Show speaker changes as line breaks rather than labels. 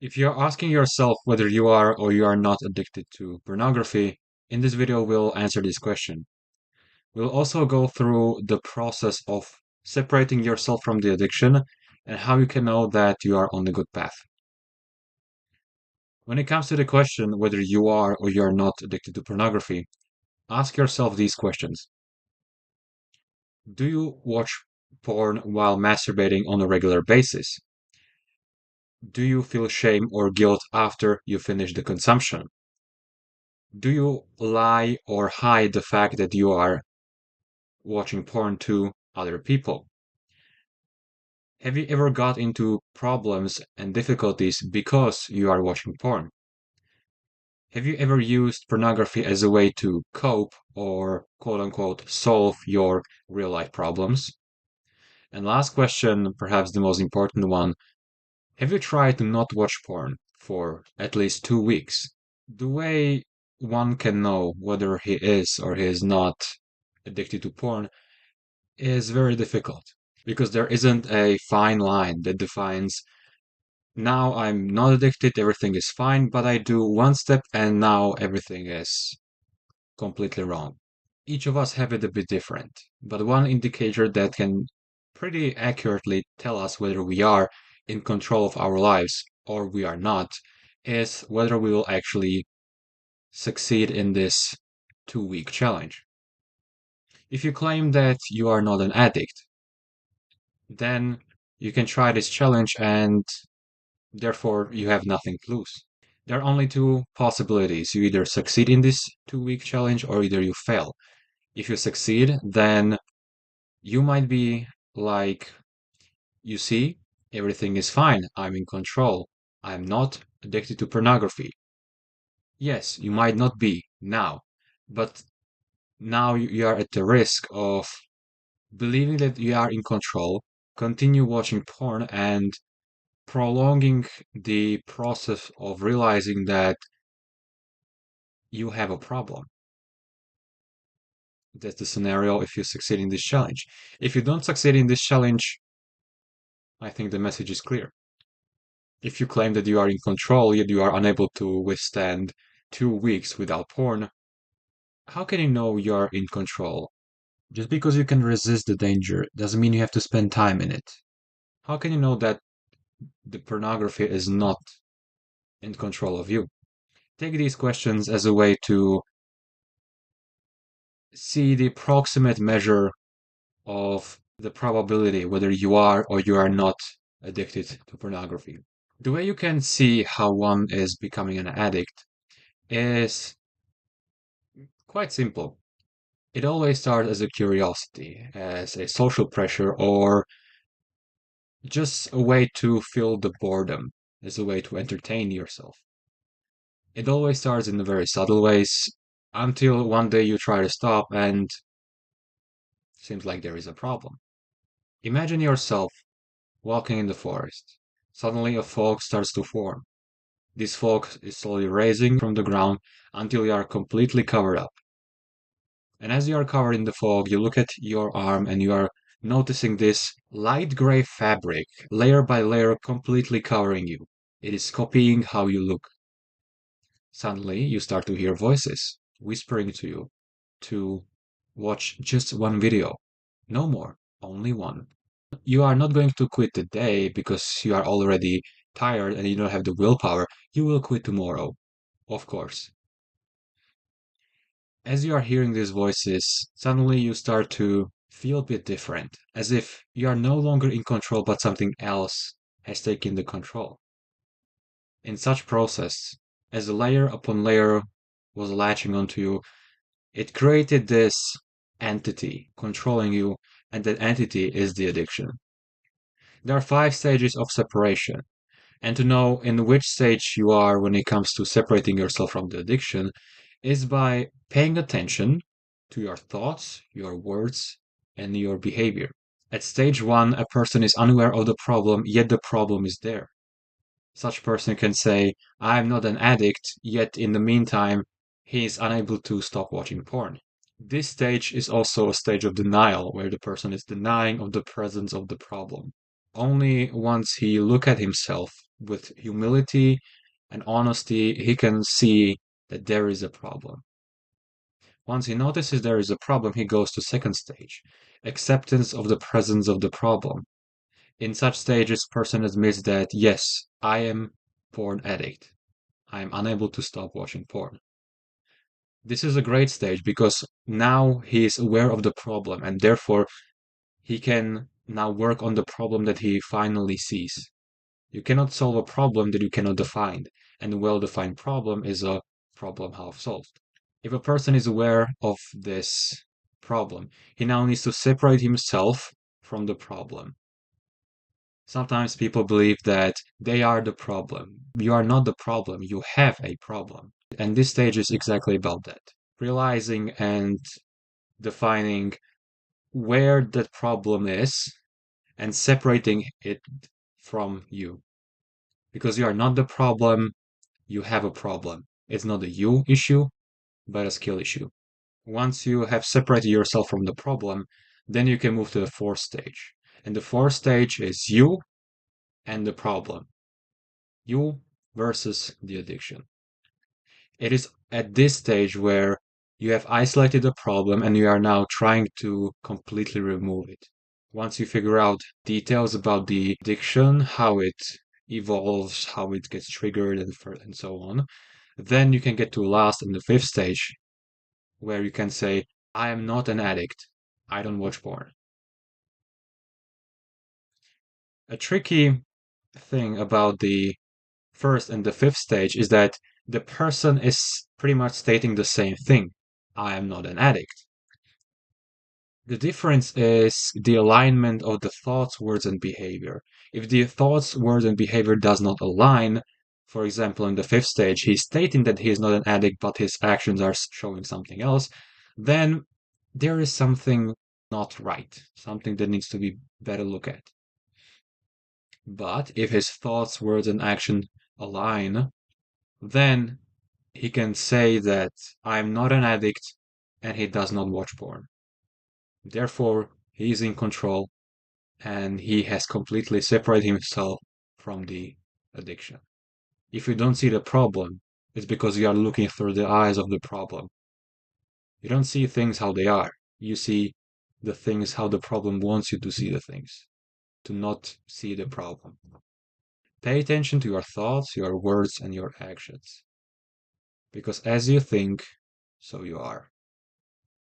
If you're asking yourself whether you are or you are not addicted to pornography, in this video we'll answer this question. We'll also go through the process of separating yourself from the addiction and how you can know that you are on the good path. When it comes to the question whether you are or you are not addicted to pornography, ask yourself these questions. Do you watch porn while masturbating on a regular basis? Do you feel shame or guilt after you finish the consumption? Do you lie or hide the fact that you are watching porn to other people? Have you ever got into problems and difficulties because you are watching porn? Have you ever used pornography as a way to cope or quote unquote solve your real life problems? And last question, perhaps the most important one, have you tried to not watch porn for at least 2 weeks? The way one can know whether he is or he is not addicted to porn is very difficult because there isn't a fine line that defines now I'm not addicted, everything is fine, but I do one step and now everything is completely wrong. Each of us have it a bit different, but one indicator that can pretty accurately tell us whether we are in control of our lives or we are not is whether we will actually succeed in this 2 week challenge. If you claim that you are not an addict, then you can try this challenge and therefore you have nothing to lose. There are only two possibilities. You either succeed in this 2 week challenge or either you fail. If you succeed, then you might be like, you see, everything is fine. I'm in control. I'm not addicted to pornography. Yes, you might not be now, but now you are at the risk of believing that you are in control, continue watching porn, and prolonging the process of realizing that you have a problem. That's the scenario if you succeed in this challenge. If you don't succeed in this challenge, I think the message is clear. If you claim that you are in control, yet you are unable to withstand 2 weeks without porn, how can you know you're in control? Just because you can resist the danger doesn't mean you have to spend time in it. How can you know that the pornography is not in control of you? Take these questions as a way to see the approximate measure of the probability whether you are or you are not addicted to pornography. The way you can see how one is becoming an addict is quite simple. It always starts as a curiosity, as a social pressure, or just a way to fill the boredom, as a way to entertain yourself. It always starts in the very subtle ways until one day you try to stop and seems like there is a problem. Imagine yourself walking in the forest. Suddenly a fog starts to form. This fog is slowly rising from the ground until you are completely covered up. And as you are covered in the fog, you look at your arm and you are noticing this light gray fabric, layer by layer, completely covering you. It is copying how you look. Suddenly, you start to hear voices whispering to you to watch just one video. No more, only one. You are not going to quit today because you are already tired and you don't have the willpower. You will quit tomorrow, of course. As you are hearing these voices, suddenly you start to feel a bit different, as if you are no longer in control, but something else has taken the control. In such process, as layer upon layer was latching onto you, it created this entity controlling you, and that entity is the addiction. There are 5 stages of separation, and to know in which stage you are when it comes to separating yourself from the addiction is by paying attention to your thoughts, your words, and your behavior. At stage 1, a person is unaware of the problem, yet the problem is there. Such person can say, I'm not an addict, yet in the meantime, he is unable to stop watching porn. This stage is also a stage of denial, where the person is denying of the presence of the problem. Only once he look at himself with humility and honesty, he can see that there is a problem. Once he notices there is a problem, he goes to second stage, acceptance of the presence of the problem. In such stages, person admits that, yes, I am porn addict. I am unable to stop watching porn. This is a great stage because now he is aware of the problem and therefore he can now work on the problem that he finally sees. You cannot solve a problem that you cannot define, and a well-defined problem is a problem half solved. If a person is aware of this problem, he now needs to separate himself from the problem. Sometimes people believe that they are the problem. You are not the problem, you have a problem. And this stage is exactly about that. Realizing and defining where that problem is and separating it from you. Because you are not the problem, you have a problem. It's not a you issue, but a skill issue. Once you have separated yourself from the problem, then you can move to the fourth stage. And the fourth stage is you and the problem. You versus the addiction. It is at this stage where you have isolated the problem and you are now trying to completely remove it. Once you figure out details about the addiction, how it evolves, how it gets triggered, and so on, then you can get to last in the fifth stage, where you can say, I am not an addict. I don't watch porn. A tricky thing about the first and the fifth stage is that the person is pretty much stating the same thing. I am not an addict. The difference is the alignment of the thoughts, words, and behavior. If the thoughts, words, and behavior does not align, for example, in the fifth stage, he's stating that he is not an addict, but his actions are showing something else, then there is something not right, something that needs to be better looked at. But if his thoughts, words, and action align, then he can say that I'm not an addict and he does not watch porn. Therefore, he is in control and he has completely separated himself from the addiction. If you don't see the problem, it's because you are looking through the eyes of the problem. You don't see things how they are. You see the things how the problem wants you to see the things, to not see the problem. Pay attention to your thoughts, your words, and your actions. Because as you think, so you are.